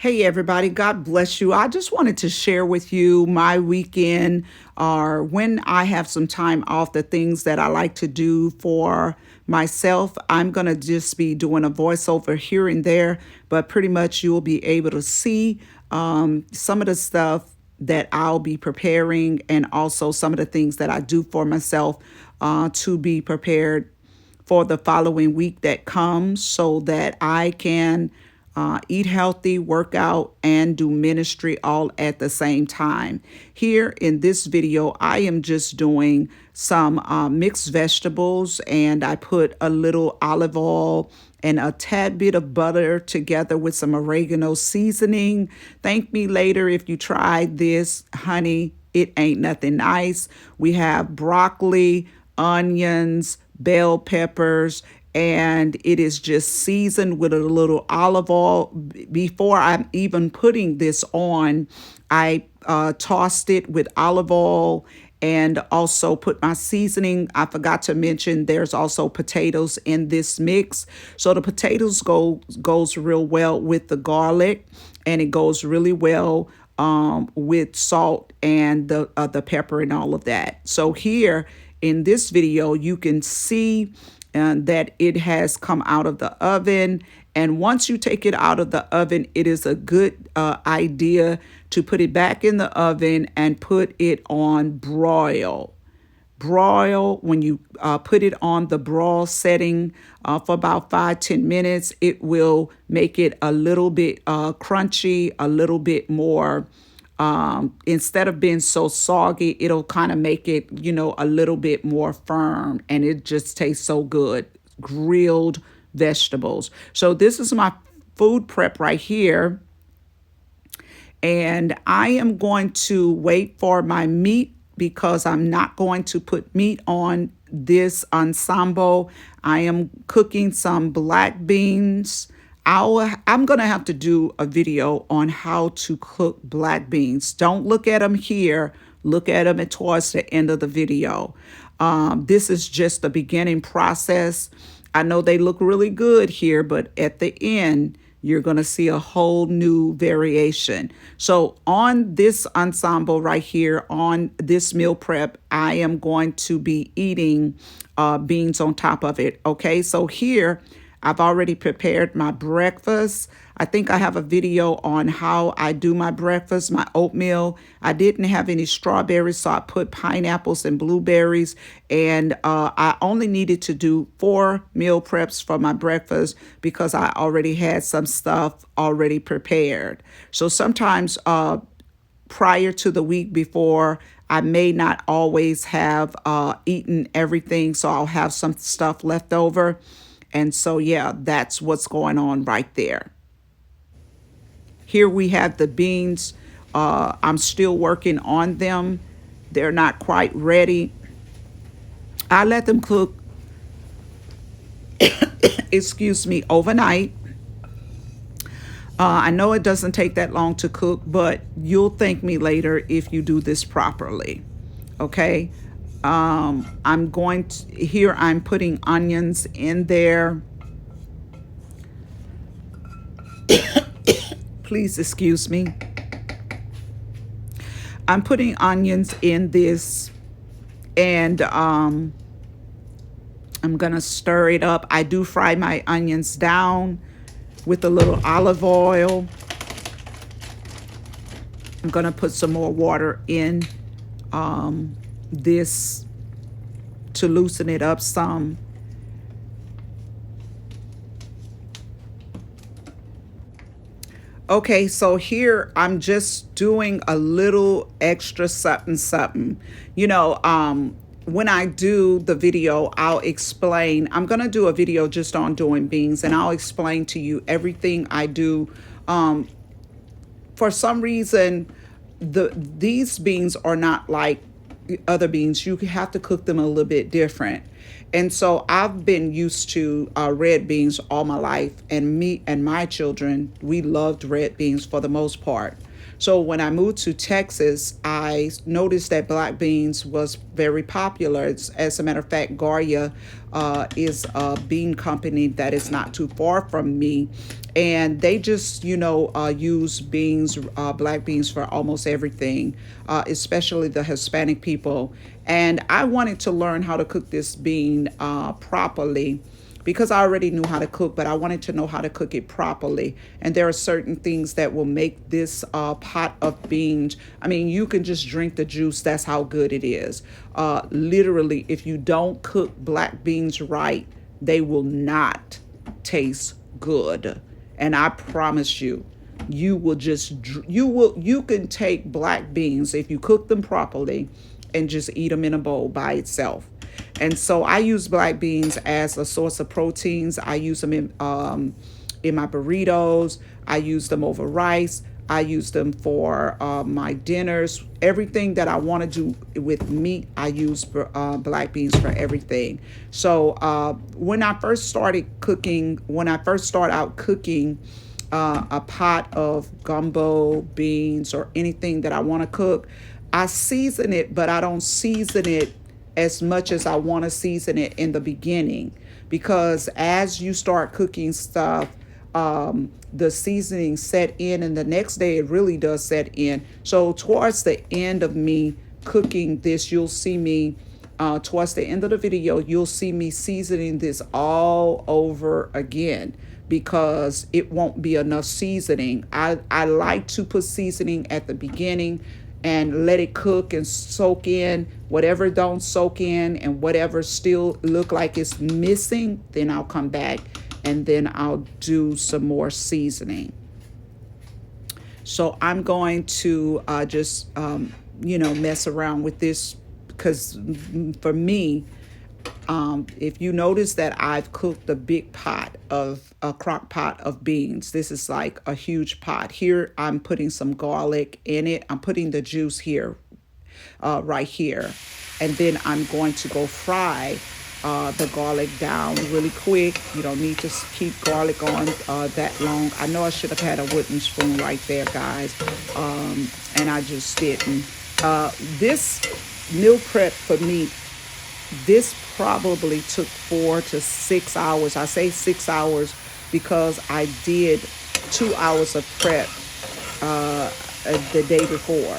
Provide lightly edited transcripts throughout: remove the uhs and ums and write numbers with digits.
Hey, everybody. God bless you. I just wanted to share with you my weekend or when I have some time off, the things that I like to do for myself. I'm going to just be doing a voiceover here and there, but pretty much you'll be able to see some of the stuff that I'll be preparing and also some of the things that I do for myself to be prepared for the following week that comes so that I can eat healthy, work out, and do ministry all at the same time. Here in this video, I am just doing some mixed vegetables, and I put a little olive oil and a tad bit of butter together with some oregano seasoning. Thank me later if you tried this, honey. It ain't nothing nice. We have broccoli, onions, bell peppers, and it is just seasoned with a little olive oil. Before I'm even putting this on, I tossed it with olive oil and also put my seasoning. I forgot to mention there's also potatoes in this mix. So the potatoes goes real well with the garlic, and it goes really well with salt and the pepper and all of that. So here in this video, you can see that it has come out of the oven. And once you take it out of the oven, it is a good idea to put it back in the oven and put it on broil. Broil, when you put it on the broil setting for about 5-10 minutes, it will make it a little bit crunchy, a little bit more instead of being so soggy, it'll kind of make it, a little bit more firm, and it just tastes so good. Grilled vegetables. So this is my food prep right here. And I am going to wait for my meat because I'm not going to put meat on this ensemble. I am cooking some black beans. I'm going to have to do a video on how to cook black beans. Don't look at them here. Look at them towards the end of the video. This is just the beginning process. I know they look really good here, but at the end, you're going to see a whole new variation. So on this ensemble right here, on this meal prep, I am going to be eating beans on top of it. Okay, so here, I've already prepared my breakfast. I think I have a video on how I do my breakfast, my oatmeal. I didn't have any strawberries, so I put pineapples and blueberries. And I only needed to do 4 meal preps for my breakfast because I already had some stuff already prepared. So sometimes prior to the week before, I may not always have eaten everything, so I'll have some stuff left over. And so, yeah, that's what's going on right there. Here we have the beans. I'm still working on them. They're not quite ready. I let them cook, excuse me, overnight. I know it doesn't take that long to cook, but you'll thank me later if you do this properly. Okay. I'm going to, here I'm putting onions in there. Please excuse me. I'm putting onions in this, and I'm going to stir it up. I do fry my onions down with a little olive oil. I'm going to put some more water in this to loosen it up some. Okay, so here I'm just doing a little extra something. When I do the video, I'll explain. I'm going to do a video just on doing beans, and I'll explain to you everything I do. For some reason, these beans are not like other beans. You have to cook them a little bit different. And so I've been used to red beans all my life, and me and my children, we loved red beans for the most part. So when I moved to Texas, I noticed that black beans was very popular. As a matter of fact, Goya is a bean company that is not too far from me, and they just use beans, black beans, for almost everything, especially the Hispanic people. And I wanted to learn how to cook this bean properly, because I already knew how to cook, but I wanted to know how to cook it properly. And there are certain things that will make this pot of beans. I mean, you can just drink the juice. That's how good it is. Literally, if you don't cook black beans right, they will not taste good. And I promise you, you can take black beans, if you cook them properly, and just eat them in a bowl by itself. And so I use black beans as a source of proteins. I use them in my burritos. I use them over rice. I use them for my dinners. Everything that I want to do with meat, I use black beans for everything. So when I first started cooking, when I first start out cooking a pot of gumbo beans or anything that I want to cook, I season it, but I don't season it as much as I want to season it in the beginning, because as you start cooking stuff, the seasoning set in, and the next day it really does set in. So towards the end of me cooking this, you'll see me, towards the end of the video, you'll see me seasoning this all over again, because it won't be enough seasoning. I like to put seasoning at the beginning and let it cook and soak in. Whatever don't soak in and whatever still look like it's missing, then I'll come back and then I'll do some more seasoning. So I'm going to just mess around with this, because for me, if you notice that I've cooked a big pot of a crock pot of beans, this is like a huge pot. Here I'm putting some garlic in it. I'm putting the juice here, right here. And then I'm going to go fry the garlic down really quick. You don't need to keep garlic on that long. I know I should have had a wooden spoon right there, guys, and I just didn't. This meal prep for me, this probably took 4 to 6 hours. I say 6 hours because I did 2 hours of prep the day before.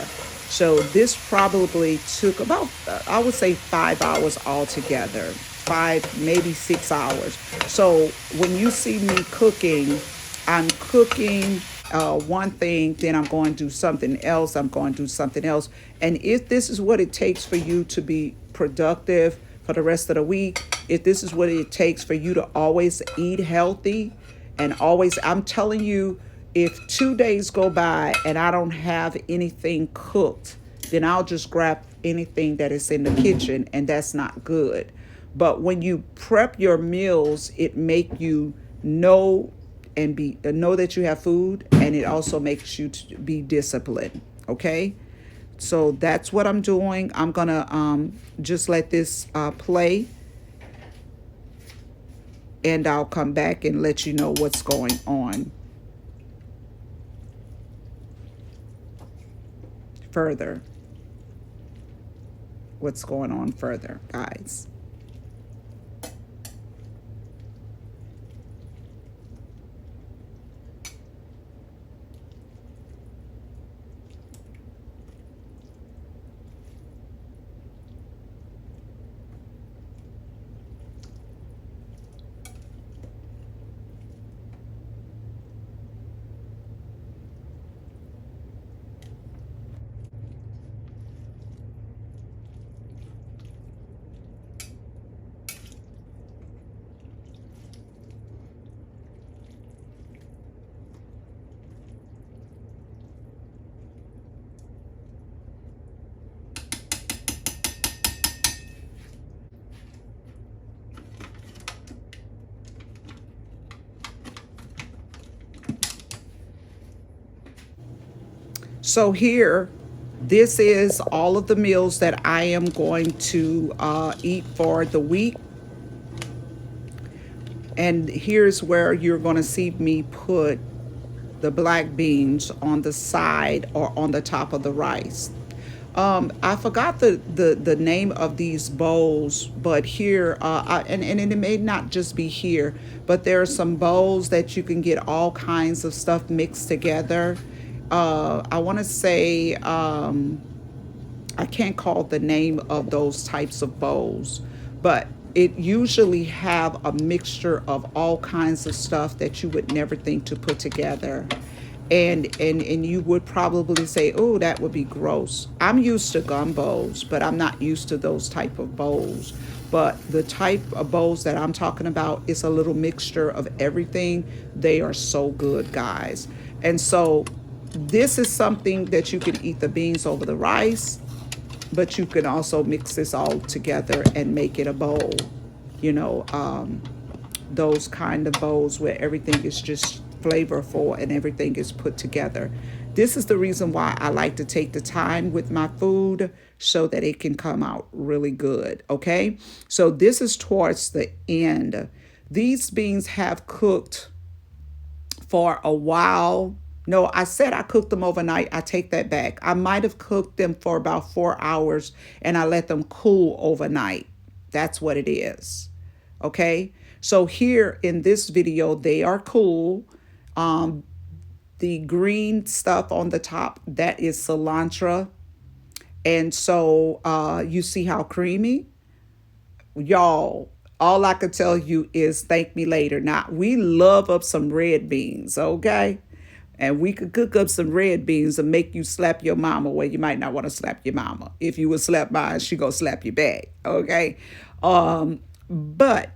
So this probably took about, I would say 5 hours altogether. 5, maybe 6 hours. So when you see me cooking, I'm cooking one thing, then I'm going to do something else. I'm going to do something else. And if this is what it takes for you to be productive for the rest of the week, if this is what it takes for you to always eat healthy and always, I'm telling you, if 2 days go by and I don't have anything cooked, then I'll just grab anything that is in the kitchen, and that's not good. But when you prep your meals, it make you know and know that you have food, and it also makes you to be disciplined. Okay, so that's what I'm doing. I'm gonna just let this play, and I'll come back and let you know what's going on further. What's going on further, guys. So here, this is all of the meals that I am going to eat for the week. And here's where you're going to see me put the black beans on the side or on the top of the rice. I forgot the name of these bowls, but here, and it may not just be here, but there are some bowls that you can get all kinds of stuff mixed together. I want to say, I can't call the name of those types of bowls, but it usually have a mixture of all kinds of stuff that you would never think to put together. And you would probably say, oh, that would be gross. I'm used to gumbos, but I'm not used to those type of bowls. But the type of bowls that I'm talking about is a little mixture of everything. They are so good, guys. And so this is something that you can eat the beans over the rice, but you can also mix this all together and make it a bowl. You know, those kind of bowls where everything is just flavorful and everything is put together. This is the reason why I like to take the time with my food so that it can come out really good. Okay, so this is towards the end. These beans have cooked for a while. No, I said I cooked them overnight. I take that back. I might have cooked them for about 4 hours and I let them cool overnight. That's what it is. Okay. So here in this video, they are cool. Um, the green stuff on the top, that is cilantro. And so you see how creamy? Y'all, all I could tell you is thank me later. Now, we love up some red beans, okay? And we could cook up some red beans and make you slap your mama. Well, you might not want to slap your mama. If you would slap mine, she gonna slap you back, okay? But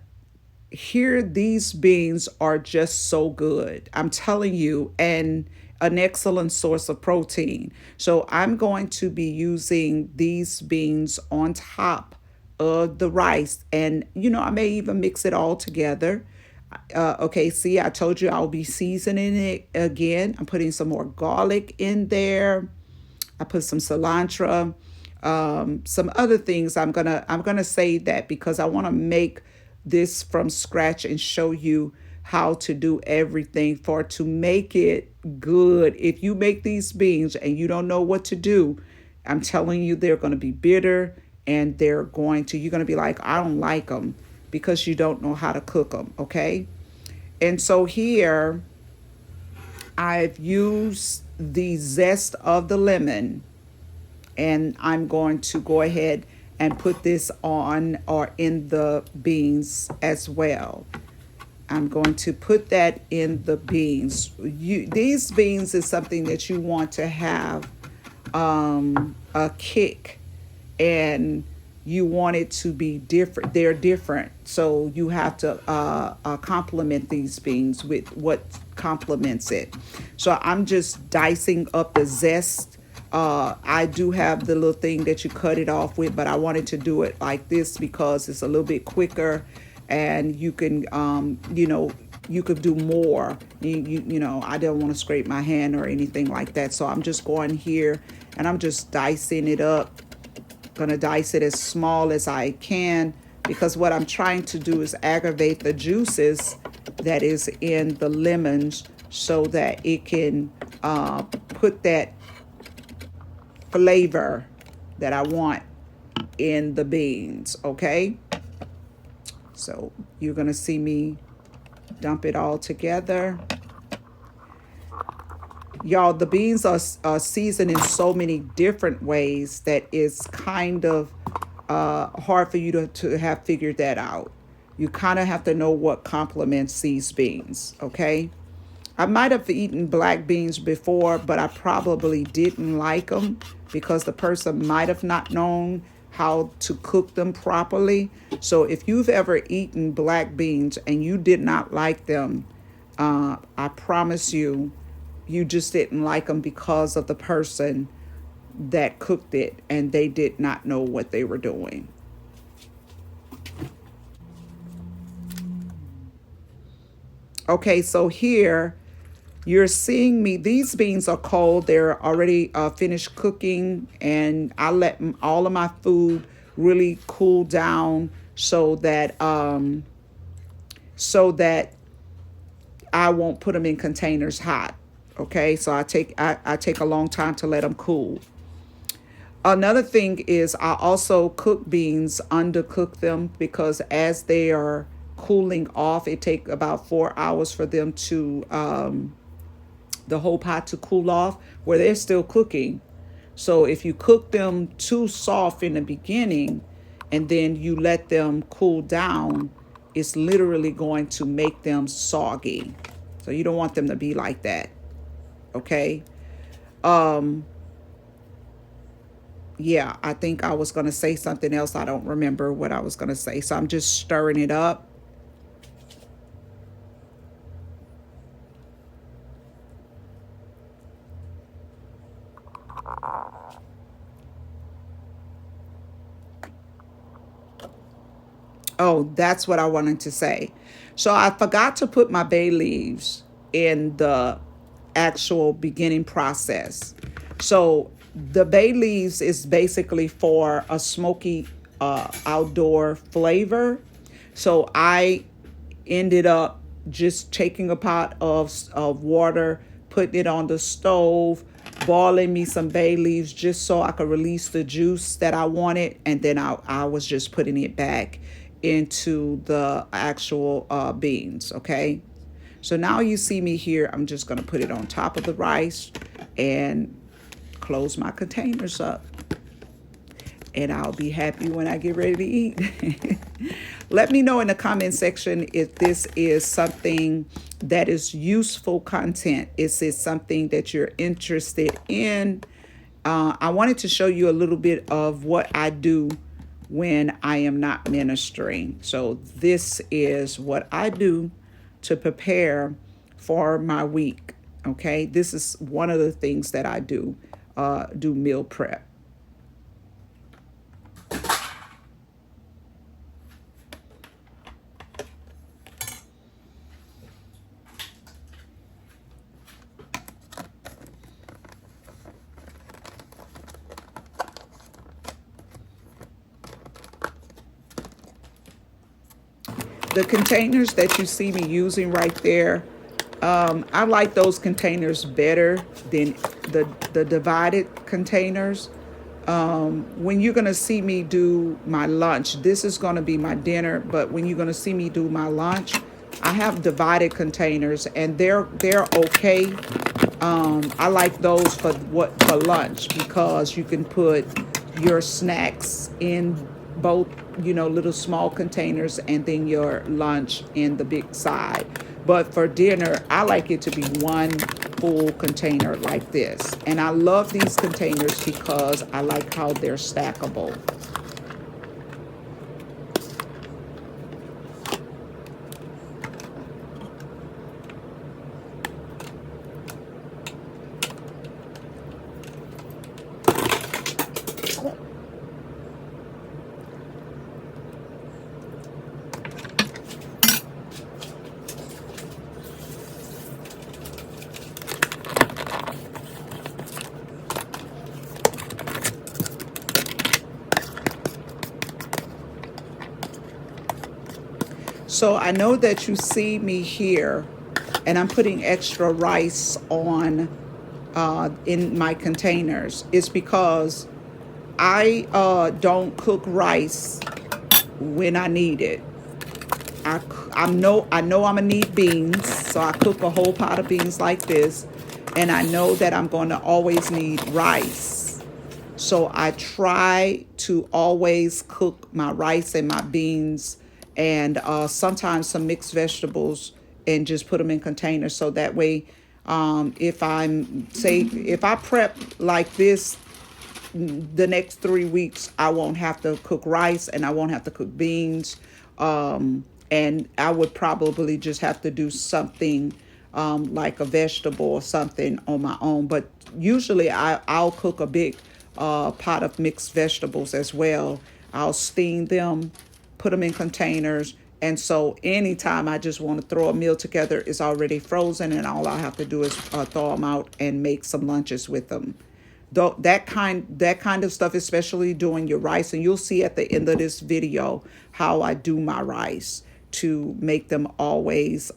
here, these beans are just so good. I'm telling you, and an excellent source of protein. So I'm going to be using these beans on top of the rice. And, you know, I may even mix it all together. Okay, see, I told you I'll be seasoning it again. I'm putting some more garlic in there. I put some cilantro, some other things. I'm gonna say that because I want to make this from scratch and show you how to do everything for to make it good. If you make these beans and you don't know what to do, I'm telling you they're going to be bitter and you're going to be like, I don't like them because you don't know how to cook them, okay? And so here I've used the zest of the lemon, and I'm going to go ahead and put this on or in the beans as well. I'm going to put that in the beans. These beans is something that you want to have a kick, and you want it to be different. They're different, so you have to complement these beans with what complements it. So I'm just dicing up the zest. I do have the little thing that you cut it off with, but I wanted to do it like this because it's a little bit quicker, and you can, you could do more. I don't want to scrape my hand or anything like that. So I'm just going here and I'm just dicing it up. Gonna dice it as small as I can because what I'm trying to do is aggravate the juices that is in the lemons so that it can put that flavor that I want in the beans, okay? So you're gonna see me dump it all together. Y'all, the beans are seasoned in so many different ways that it's kind of hard for you to have figured that out. You kind of have to know what complements these beans, okay? I might have eaten black beans before, but I probably didn't like them because the person might have not known how to cook them properly. So if you've ever eaten black beans and you did not like them, I promise you, you just didn't like them because of the person that cooked it and they did not know what they were doing. Okay, so here you're seeing me. These beans are cold. They're already finished cooking, and I let all of my food really cool down so that I won't put them in containers hot. Okay, so I take a long time to let them cool. Another thing is I also cook beans, undercook them, because as they are cooling off, it take about 4 hours for them to the whole pot to cool off, where they're still cooking. So if you cook them too soft in the beginning and then you let them cool down, it's literally going to make them soggy. So you don't want them to be like that. Okay. Yeah, I think I was going to say something else. I don't remember what I was going to say. So I'm just stirring it up. Oh, that's what I wanted to say. So I forgot to put my bay leaves in the actual beginning process. So the bay leaves is basically for a smoky outdoor flavor. So I ended up just taking a pot of water, putting it on the stove, boiling me some bay leaves just so I could release the juice that I wanted. And then I was just putting it back into the actual beans. Okay. So now you see me here. I'm just going to put it on top of the rice and close my containers up. And I'll be happy when I get ready to eat. Let me know in the comment section if this is something that is useful content. Is it something that you're interested in? I wanted to show you a little bit of what I do when I am not ministering. So this is what I do to prepare for my week. Okay, this is one of the things that I do meal prep. The containers that you see me using right there, I like those containers better than the divided containers. When you're going to see me do my lunch, this is going to be my dinner, but when you're going to see me do my lunch, I have divided containers, and they're okay. I like those for lunch, because you can put your snacks in both, little small containers, and then your lunch in the big side. But for dinner, I like it to be one full container like this. And I love these containers because I like how they're stackable. So I know that you see me here, and I'm putting extra rice on in my containers. It's because I don't cook rice when I need it. I know I'm gonna need beans, so I cook a whole pot of beans like this, and I know that I'm going to always need rice. So I try to always cook my rice and my beans, and sometimes some mixed vegetables, and just put them in containers, so that way, if I prep like this the next 3 weeks, I won't have to cook rice and I won't have to cook beans. And I would probably just have to do something like a vegetable or something on my own. But usually I'll cook a big pot of mixed vegetables as well. I'll steam them, put them in containers. And so anytime I just want to throw a meal together, it's already frozen, and all I have to do is throw them out and make some lunches with them. Though that kind of stuff, especially doing your rice, and you'll see at the end of this video how I do my rice to make them always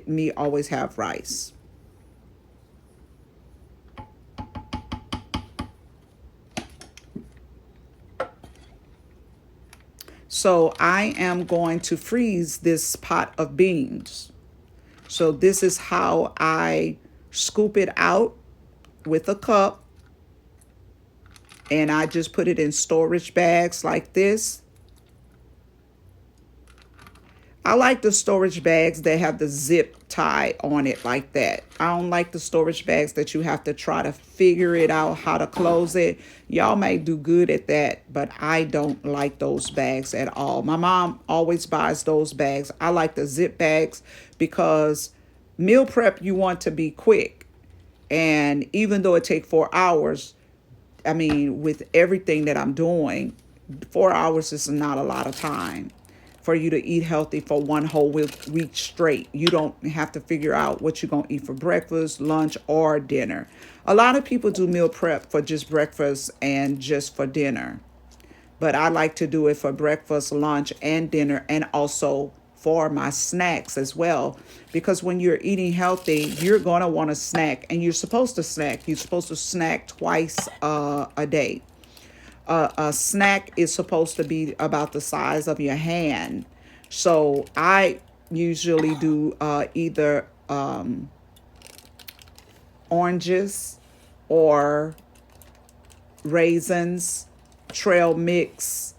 me always have rice. So I am going to freeze this pot of beans. So this is how I scoop it out with a cup, and I just put it in storage bags like this. I like the storage bags that have the zip tie on it like that. I don't like the storage bags that you have to try to figure it out how to close it. Y'all may do good at that, but I don't like those bags at all. My mom always buys those bags. I like the zip bags because meal prep, you want to be quick. And even though it takes 4 hours, I mean, with everything that I'm doing, 4 hours is not a lot of time for you to eat healthy for one whole week straight. You don't have to figure out what you're going to eat for breakfast, lunch, or dinner. A lot of people do meal prep for just breakfast and just for dinner. But I like to do it for breakfast, lunch, and dinner, and also for my snacks as well. Because when you're eating healthy, you're going to want to snack, and you're supposed to snack. You're supposed to snack twice a day. A snack is supposed to be about the size of your hand. So I usually do either oranges or raisins, trail mix,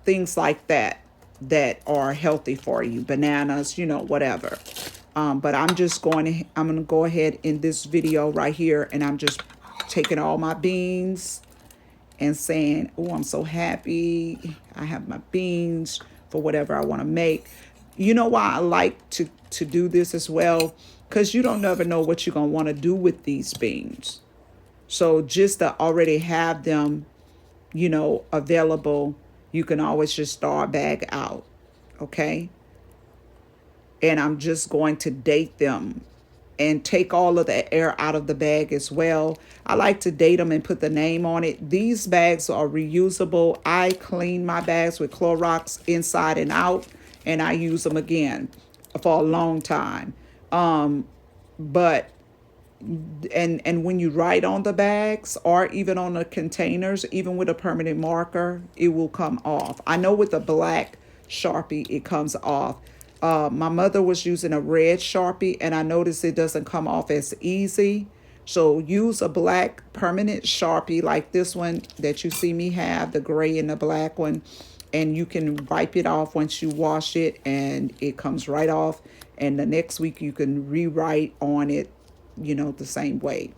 things like that that are healthy for you, bananas, whatever. But I'm going to go ahead in this video right here, and I'm just taking all my beans and saying, oh, I'm so happy. I have my beans for whatever I want to make. You know why I like to do this as well? Because you don't never know what you're going to want to do with these beans. So just to already have them, available, you can always just star bag out. Okay. And I'm just going to date them and take all of the air out of the bag as well. I like to date them and put the name on it. These bags are reusable. I clean my bags with Clorox inside and out, and I use them again for a long time. But and when you write on the bags or even on the containers, even with a permanent marker, it will come off. I know with a black Sharpie, it comes off. My mother was using a red Sharpie, and I noticed it doesn't come off as easy. So use a black permanent Sharpie like this one that you see me have, the gray and the black one, and you can wipe it off once you wash it, and it comes right off. And the next week you can rewrite on it, the same way.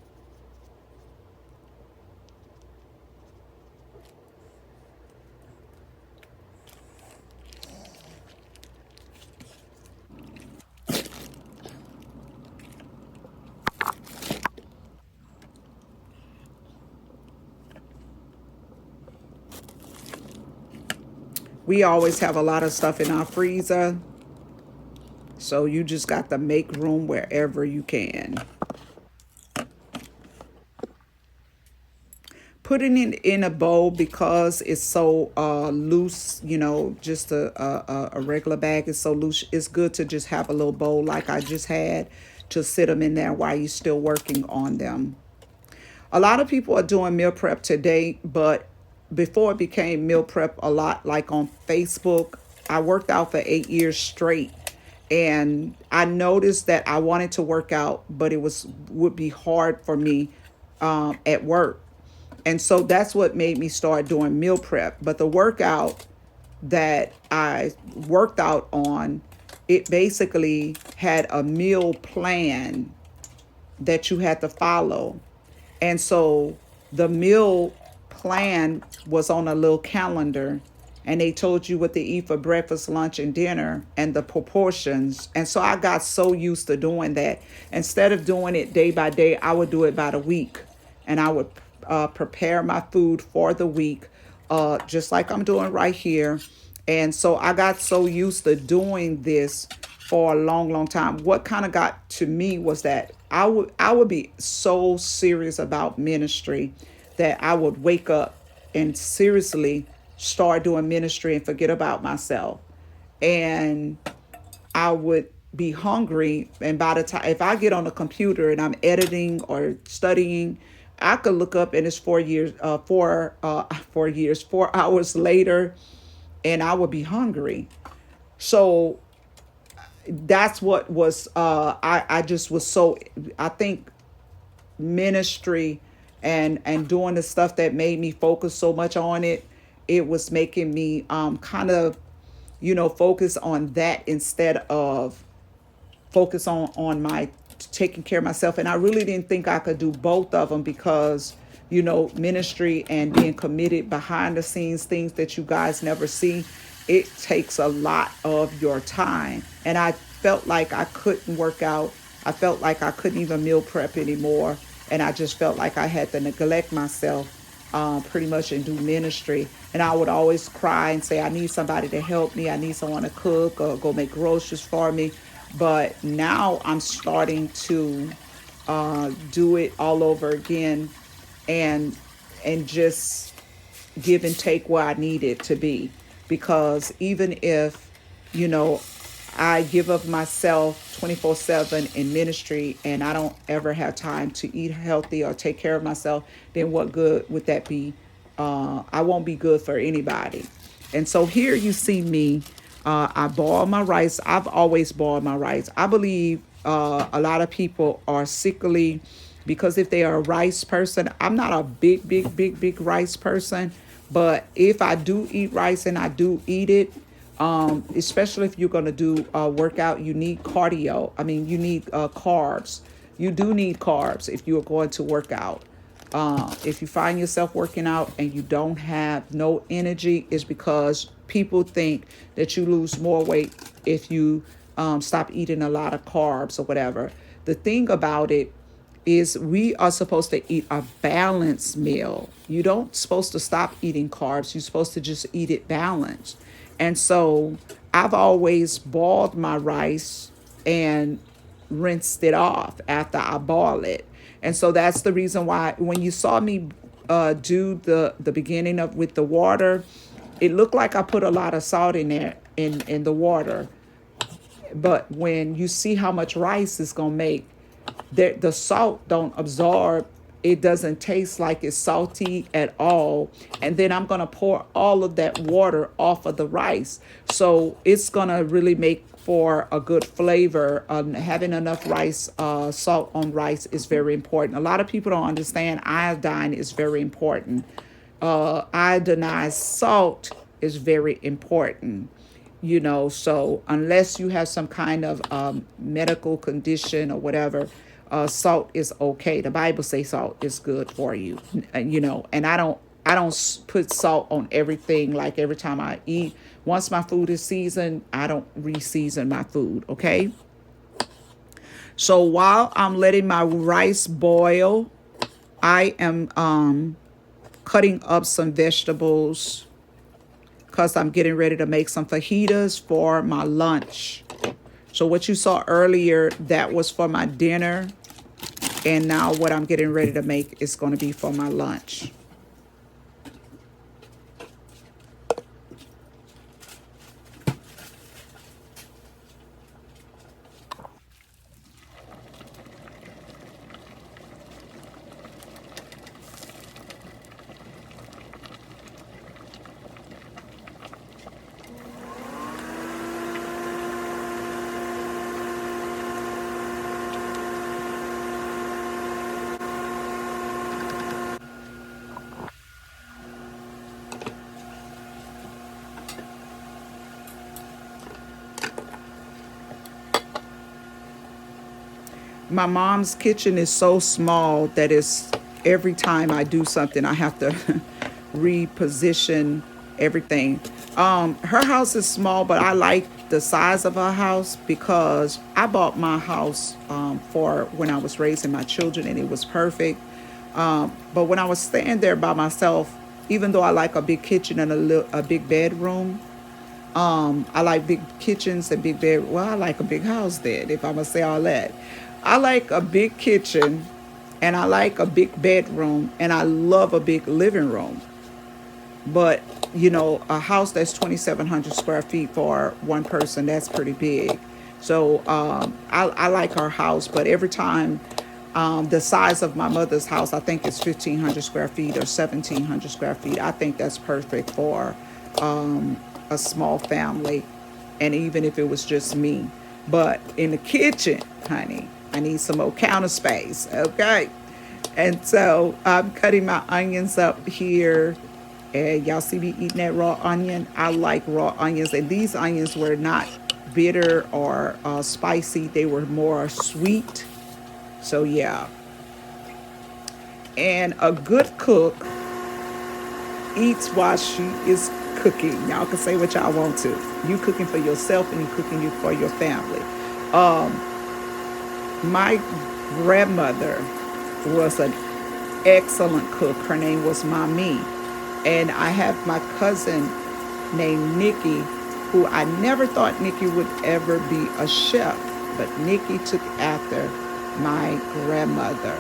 We always have a lot of stuff in our freezer, so you just got to make room wherever you can. Putting it in a bowl because it's so loose, just a regular bag is so loose. It's good to just have a little bowl like I just had to sit them in there while you're still working on them. A lot of people are doing meal prep today, but before it became meal prep a lot, like on Facebook, I worked out for 8 years straight. And I noticed that I wanted to work out, but it would be hard for me at work. And so that's what made me start doing meal prep. But the workout that I worked out on, it basically had a meal plan that you had to follow. And so the meal plan was on a little calendar, and they told you what to eat for breakfast, lunch, and dinner and the proportions. And so I got so used to doing that. Instead of doing it day by day, I would do it by the week, and I would prepare my food for the week, just like I'm doing right here. And so I got so used to doing this for a long, long time. What kind of got to me was that I would be so serious about ministry that I would wake up and seriously start doing ministry and forget about myself. And I would be hungry, and by the time if I get on a computer and I'm editing or studying, I could look up and it's 4 years, 4 hours later, and I would be hungry. So that's what was I just was so, I think ministry and doing the stuff that made me focus so much on it, it was making me kind of, focus on that instead of focus on my taking care of myself. And I really didn't think I could do both of them because, ministry and being committed behind the scenes, things that you guys never see, it takes a lot of your time. And I felt like I couldn't work out. I felt like I couldn't even meal prep anymore. And I just felt like I had to neglect myself pretty much and do ministry. And I would always cry and say, I need somebody to help me. I need someone to cook or go make groceries for me. But now I'm starting to do it all over again, and just give and take where I need it to be. Because even if, you know, I give of myself 24/7 in ministry and I don't ever have time to eat healthy or take care of myself, then what good would that be? I won't be good for anybody. And so here you see me. I boil my rice. I've always boiled my rice. I believe a lot of people are sickly because if they are a rice person, I'm not a big rice person. But if I do eat rice and I do eat it, especially if you're going to do a workout, you need cardio. I mean, you need carbs. You do need carbs if you are going to work out. If you find yourself working out and you don't have no energy, it's because people think that you lose more weight if you stop eating a lot of carbs or whatever. The thing about it is we are supposed to eat a balanced meal. You don't supposed to stop eating carbs. You're supposed to just eat it balanced. And so I've always boiled my rice and rinsed it off after I boil it. And so that's the reason why when you saw me do the beginning of with the water, it looked like I put a lot of salt in there in the water. But when you see how much rice it's gonna make, the salt don't absorb. It doesn't taste like it's salty at all. And then I'm gonna pour all of that water off of the rice, so it's gonna really make for a good flavor. Having enough rice, salt on rice is very important. A lot of people don't understand iodine is very important. Iodinized salt is very important. So unless you have some kind of medical condition or whatever, salt is okay. The Bible says salt is good for you. And I don't put salt on everything. Like every time I eat, once my food is seasoned, I don't re-season my food. Okay. So while I'm letting my rice boil, I am cutting up some vegetables because I'm getting ready to make some fajitas for my lunch. So what you saw earlier, that was for my dinner. And now what I'm getting ready to make is going to be for my lunch. My mom's kitchen is so small that it's every time I do something, I have to reposition everything. Her house is small, but I like the size of her house because I bought my house for when I was raising my children, and it was perfect. But when I was staying there by myself, even though I like a big kitchen and a big bedroom, I like big kitchens and big bed. Well, I like a big house then, if I'm gonna say all that. I like a big kitchen and I like a big bedroom and I love a big living room. But, a house that's 2,700 square feet for one person, that's pretty big. So I like our house, but every time the size of my mother's house, I think it's 1,500 square feet or 1,700 square feet. I think that's perfect for a small family, and even if it was just me. But in the kitchen, honey, I need some more counter space, okay? And so I'm cutting my onions up here. And y'all see me eating that raw onion. I like raw onions. And these onions were not bitter or spicy, they were more sweet. So, yeah. And a good cook eats while she is cooking. Y'all can say what y'all want to. You cooking for yourself and you cooking for your family. My grandmother was an excellent cook. Her name was Mami. And I have my cousin named Nikki, who I never thought Nikki would ever be a chef, but Nikki took after my grandmother.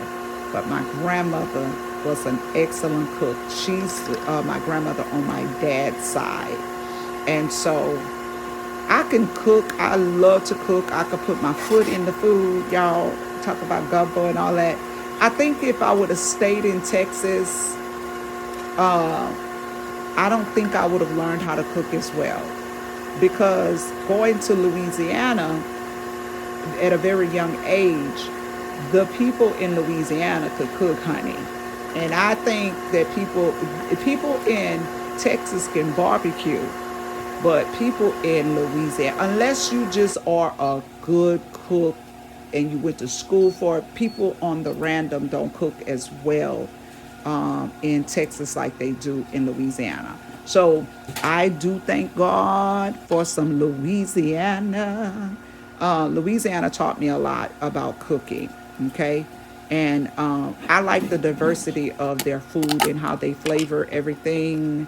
But my grandmother was an excellent cook. She's my grandmother on my dad's side. And so I can cook. I love to cook. I could put my foot in the food. Y'all talk about gumbo and all that. I think if I would have stayed in Texas, I don't think I would have learned how to cook as well. Because going to Louisiana at a very young age, the people in Louisiana could cook, honey. And I think that people in Texas can barbecue, but people in Louisiana, unless you just are a good cook and you went to school for it, people on the random don't cook as well in Texas like they do in Louisiana. So I do thank God for some Louisiana. Louisiana taught me a lot about cooking, okay? And I like the diversity of their food and how they flavor everything.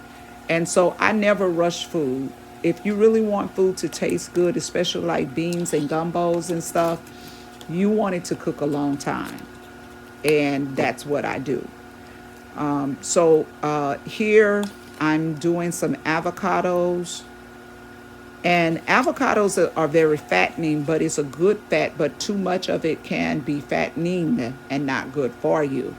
And so I never rush food. If you really want food to taste good, especially like beans and gumbos and stuff, you want it to cook a long time. And that's what I do. So here I'm doing some avocados. And avocados are very fattening, but it's a good fat, but too much of it can be fattening and not good for you.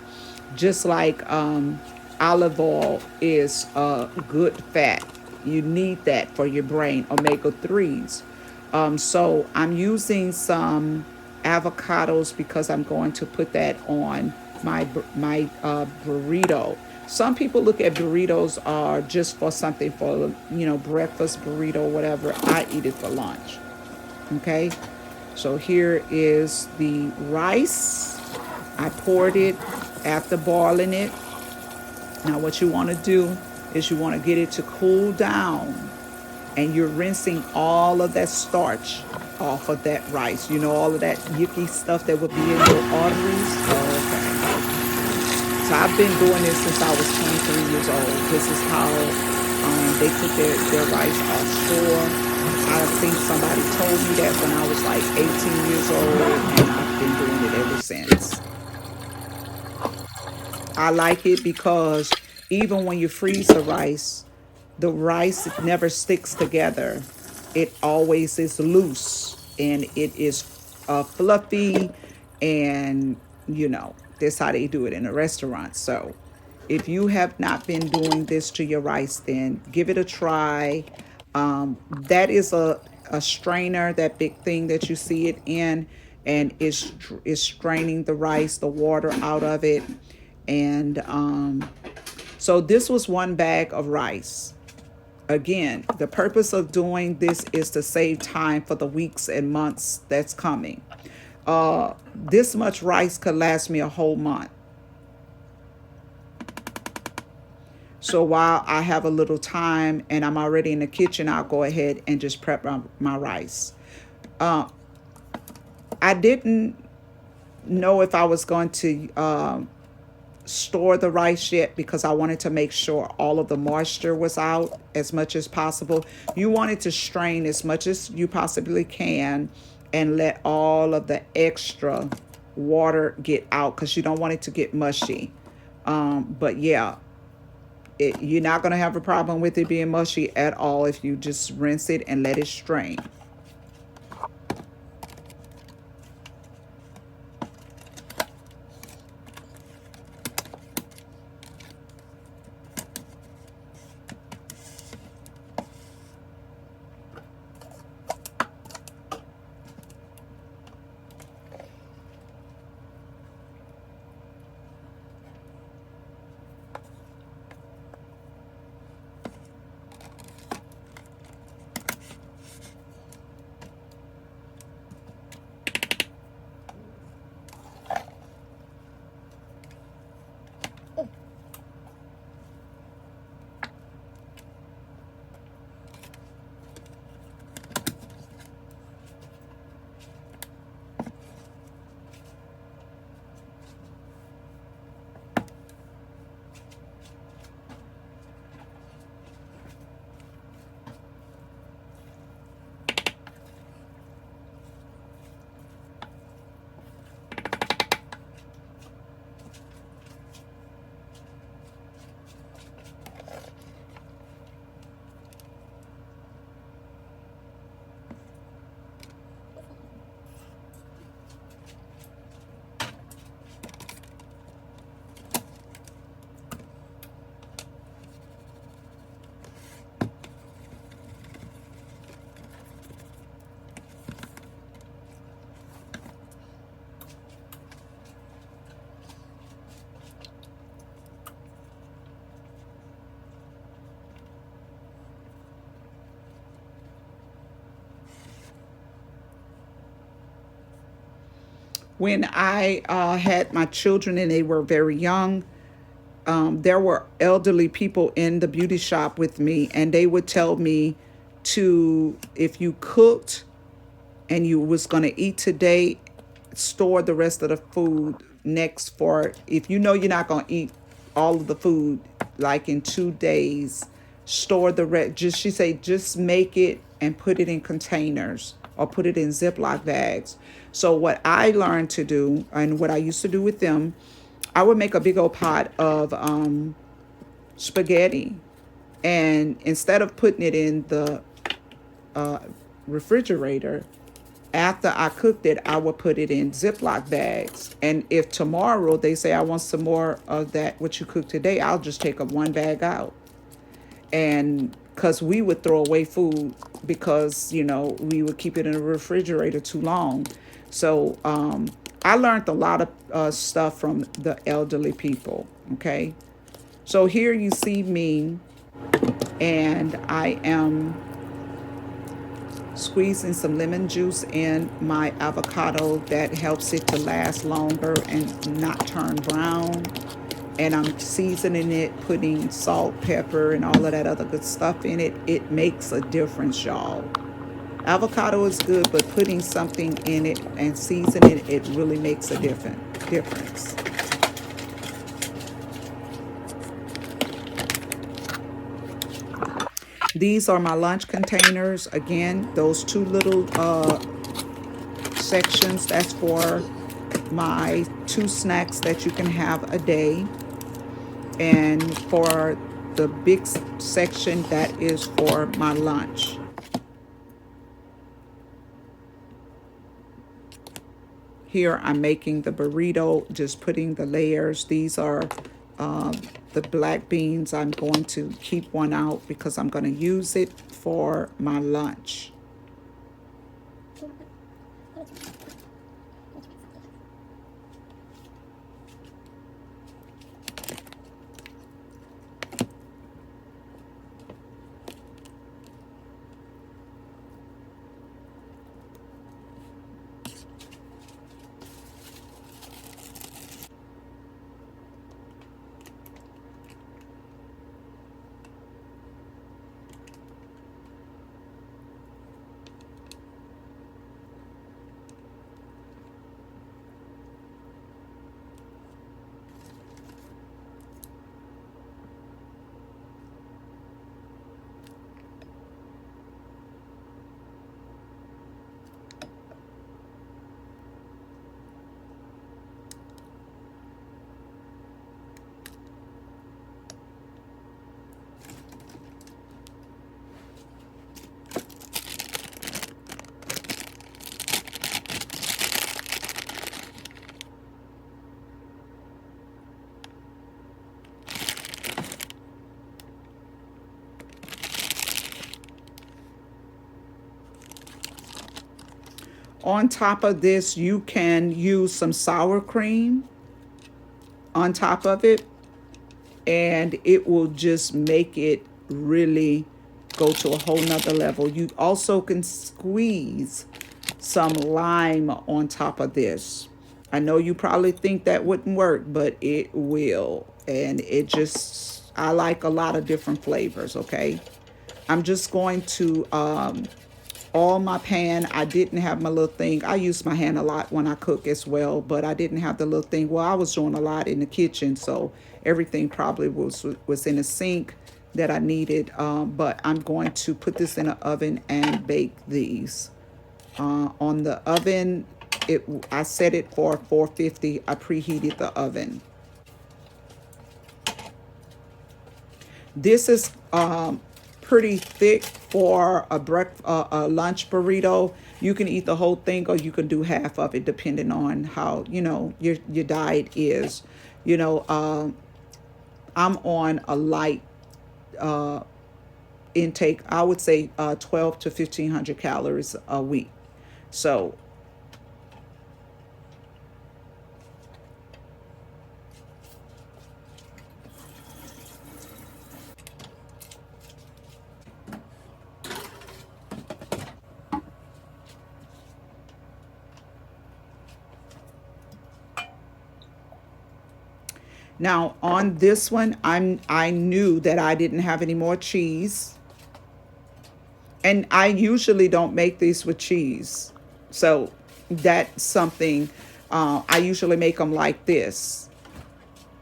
Just like olive oil is a good fat. You need that for your brain, omega 3s. So I'm using some avocados because I'm going to put that on my burrito. Some people look at burritos are just for something for breakfast burrito, whatever. I eat it for lunch. Okay, so here is the rice. I poured it after boiling it. Now what you want to do is you want to get it to cool down, and you're rinsing all of that starch off of that rice. You know, all of that yucky stuff that would be in your arteries. Oh, okay. So I've been doing this since I was 23 years old. This is how they cook their rice offshore. I think somebody told me that when I was like 18 years old, and I've been doing it ever since. I like it because even when you freeze the rice never sticks together. It always is loose and it is fluffy, and that's how they do it in a restaurant. So if you have not been doing this to your rice, then give it a try. That is a strainer, that big thing that you see it in, and is straining the rice, the water out of it. And so this was one bag of rice. Again, the purpose of doing this is to save time for the weeks and months that's coming. This much rice could last me a whole month. So while I have a little time and I'm already in the kitchen, I'll go ahead and just prep my rice. I didn't know if I was going to store the rice yet because I wanted to make sure all of the moisture was out as much as possible. You want it to strain as much as you possibly can and let all of the extra water get out because you don't want it to get mushy. But yeah, you're not going to have a problem with it being mushy at all if you just rinse it and let it strain. When I had my children and they were very young, there were elderly people in the beauty shop with me, and they would tell me to, if you cooked and you was going to eat today, store the rest of the food next for, if you know you're not going to eat all of the food like in 2 days, store the rest. Just, she say, just make it and put it in containers or put it in Ziploc bags. So what I learned to do, and what I used to do with them, I would make a big old pot of spaghetti, and instead of putting it in the refrigerator, after I cooked it, I would put it in Ziploc bags. And if tomorrow they say I want some more of that, what you cooked today, I'll just take a one bag out. And because we would throw away food because, we would keep it in the refrigerator too long. So I learned a lot of stuff from the elderly people. Okay. So here you see me, and I am squeezing some lemon juice in my avocado that helps it to last longer and not turn brown. And I'm seasoning it, putting salt, pepper, and all of that other good stuff in it. It makes a difference, y'all. Avocado is good, but putting something in it and seasoning it really makes a difference. These are my lunch containers. Again, those two little sections, that's for my two snacks that you can have a day. And for the big section, that is for my lunch. Here I'm making the burrito, just putting the layers. These are uh, the black beans. I'm going to keep one out because I'm going to use it for my lunch. On top of this, you can use some sour cream on top of it, and it will just make it really go to a whole nother level. You also can squeeze some lime on top of this. I know you probably think that wouldn't work, but it will. And it just, I like a lot of different flavors, okay? I'm just going to oil my pan. I didn't have my little thing. I use my hand a lot when I cook as well, but I didn't have the little thing. Well, I was doing a lot in the kitchen, so everything probably was in a sink that I needed. But I'm going to put this in an oven and bake these. On the oven, I set it for 450. I preheated the oven. This is pretty thick for a lunch burrito. You can eat the whole thing, or you can do half of it, depending on how your diet is. You know, I'm on a light intake. I would say 12 to 1,500 calories a week. So Now on this one, I knew that I didn't have any more cheese, and I usually don't make these with cheese, so that's something. I usually make them like this.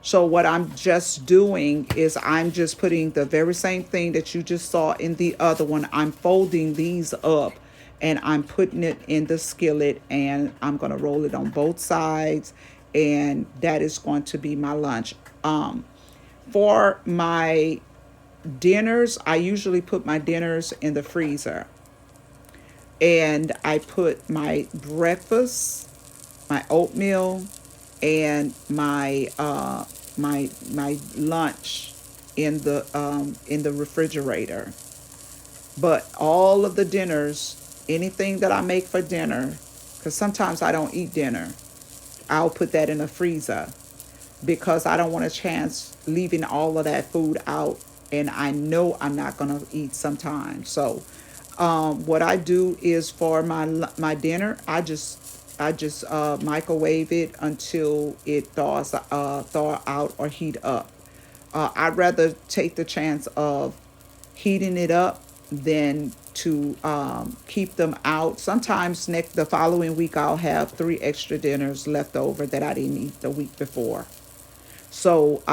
So what I'm just doing is I'm just putting the very same thing that you just saw in the other one. I'm folding these up and I'm putting it in the skillet, and I'm going to roll it on both sides, and that is going to be my lunch. For my dinners, I usually put my dinners in the freezer, and I put my breakfast, my oatmeal, and my lunch in the refrigerator. But all of the dinners, anything that I make for dinner, because sometimes I don't eat dinner, I'll put that in the freezer because I don't want a chance leaving all of that food out, and I know I'm not gonna eat sometimes. So, what I do is for my dinner, I just microwave it until it thaw out or heat up. I'd rather take the chance of heating it up than to keep them out. Sometimes next the following week I'll have three extra dinners left over that I didn't eat the week before. So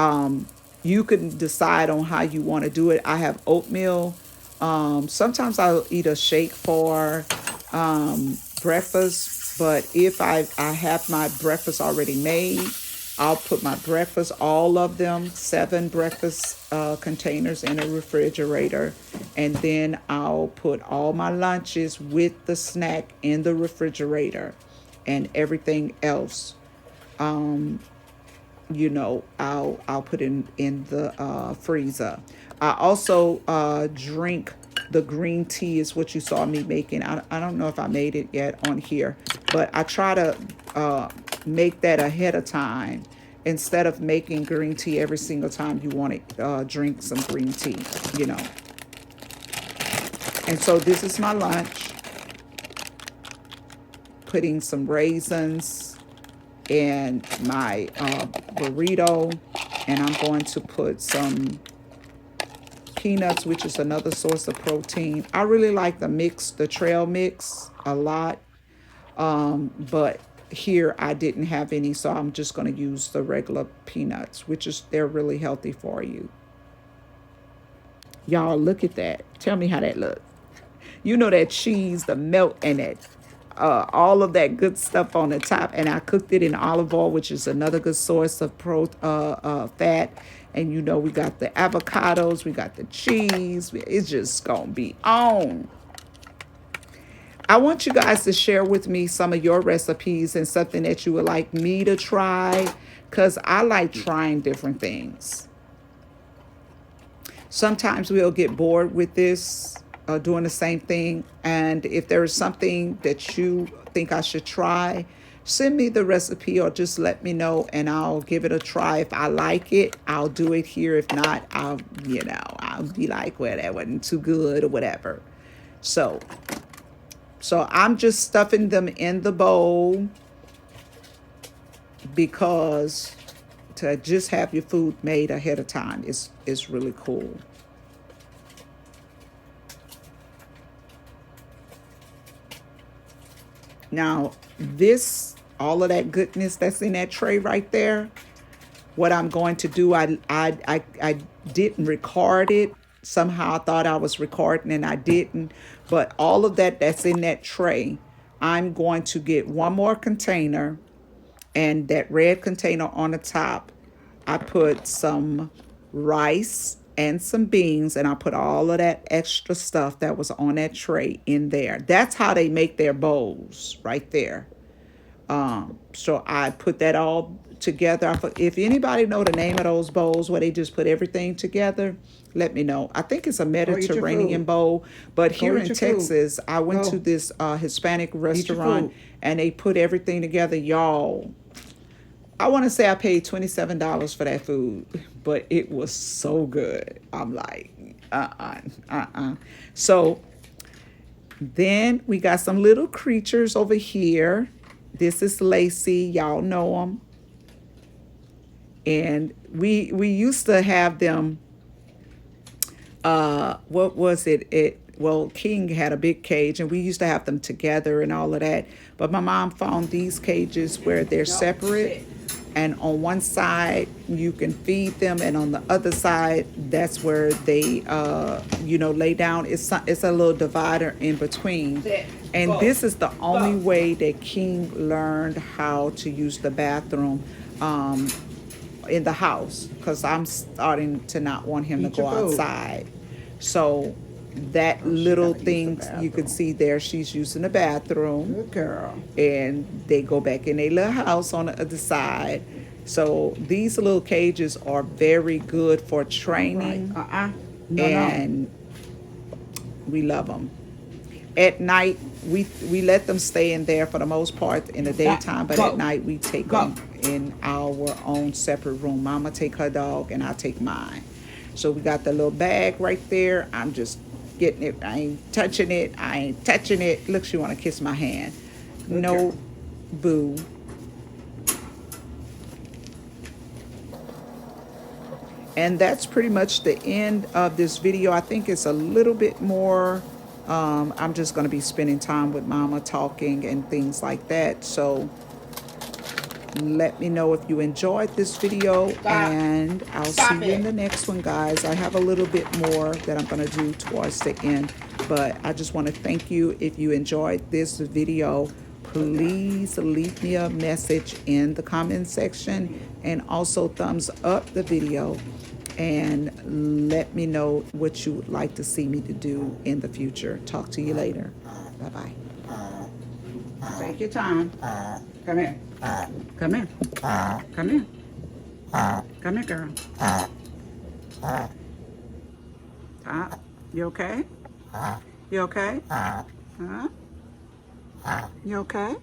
you can decide on how you want to do it. I have oatmeal. Sometimes I'll eat a shake for breakfast, but if I have my breakfast already made, I'll put my breakfast, all of them, seven breakfast containers in a refrigerator, and then I'll put all my lunches with the snack in the refrigerator, and everything else I'll put in the freezer. I also drink the green tea is what you saw me making. I don't know if I made it yet on here, but I try to make that ahead of time instead of making green tea every single time you want to drink some green tea, you know. And so this is my lunch, putting some raisins in my burrito, and I'm going to put some peanuts, which is another source of protein. I really like the trail mix a lot, but here I didn't have any, so I'm just going to use the regular peanuts, which is they're really healthy for you. Y'all look at that. Tell me how that looks. You know that cheese, the melt and it, all of that good stuff on the top. And I cooked it in olive oil, which is another good source of fat. And you know, we got the avocados, we got the cheese. It's just gonna be on. I want you guys to share with me some of your recipes and something that you would like me to try, because I like trying different things. Sometimes we'll get bored with this, doing the same thing. And if there is something that you think I should try, send me the recipe or just let me know and I'll give it a try. If I like it, I'll do it here. If not, I'll be like, well, that wasn't too good or whatever. So, so I'm just stuffing them in the bowl because to just have your food made ahead of time is really cool. Now, this all of that goodness that's in that tray right there, what I'm going to do, I didn't record it. Somehow I thought I was recording and I didn't. But all of that that's in that tray, I'm going to get one more container, and that red container on the top, I put some rice and some beans, and I put all of that extra stuff that was on that tray in there. That's how they make their bowls right there. So I put that all together. If anybody know the name of those bowls where they just put everything together, let me know. I think it's a Go eat your Mediterranean food. bowl, but Go here eat in your food. Texas, I went to Go this Hispanic eat your restaurant food. and they put everything together, y'all. I want to say I paid $27 for that food, but it was so good. I'm like, So then we got some little creatures over here. This is Lacey. Y'all know them. And we used to have them, what was well, King had a big cage and we used to have them together and all of that. But my mom found these cages where they're separate, and on one side you can feed them, and on the other side that's where they lay down. It's a little divider in between. And this is the only way that King learned how to use the bathroom in the house, because I'm starting to not want him to go outside. So that little thing you can see there, she's using the bathroom. Good girl. And they go back in their little house on the other side. So these little cages are very good for training. And we love them. At night, we let them stay in there for the most part in the daytime, but at night we take them in our own separate room. Mama take her dog and I take mine. So we got the little bag right there. I'm just getting it. I ain't touching it. I ain't touching it. Look, she want to kiss my hand. No, boo. And that's pretty much the end of this video. I think it's a little bit more. I'm just going to be spending time with Mama, talking and things like that. So let me know if you enjoyed this video. And I'll see you in the next one, guys. I have a little bit more that I'm going to do towards the end, but I just want to thank you. If you enjoyed this video, please leave me a message in the comment section, and also thumbs up the video, and let me know what you would like to see me to do in the future. Talk to you later. Bye-bye. Take your time. Come here. Come here. Come here. Come here, girl. You okay? You okay? Huh? You okay?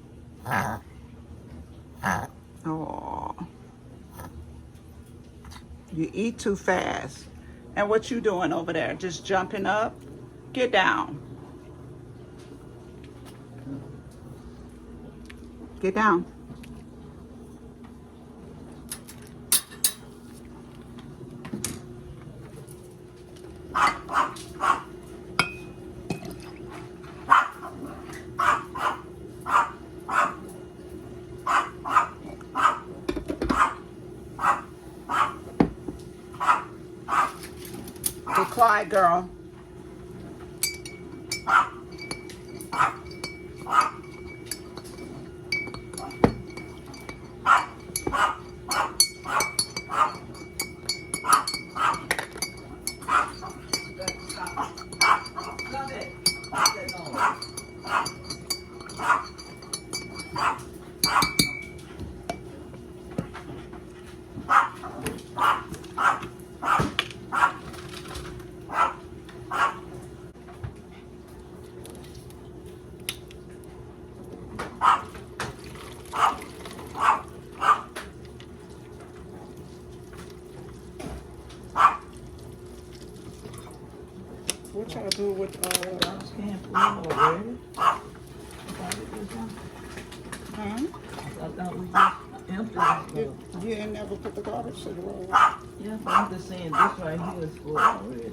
Oh. You eat too fast. And what you doing over there? Just jumping up? Get down. Get down. Be quiet, girl. What y'all do with Huh? I thought we just emptied it. You ain't never put the garbage to the road. Yeah, but I'm just saying this right here is full already.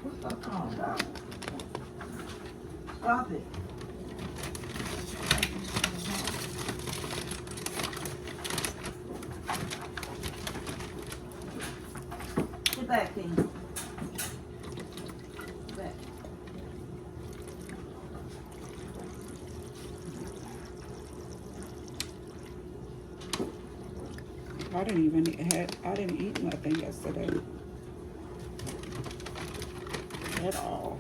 What's up, Stop it. Get back, King. Get back. I didn't eat nothing yesterday at all.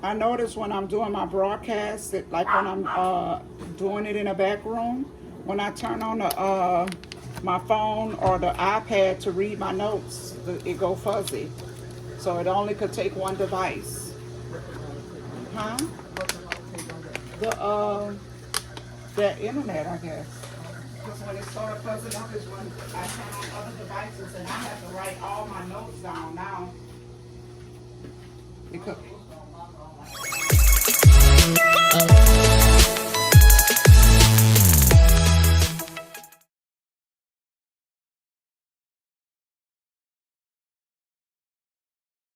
I notice when I'm doing my broadcast, that like when I'm doing it in a back room, when I turn on the my phone or the iPad to read my notes, it go fuzzy. So it only could take one device. Huh? The internet, I guess. Because when it started fuzzing up is when I turn on other devices, and I have to write all my notes down now. Because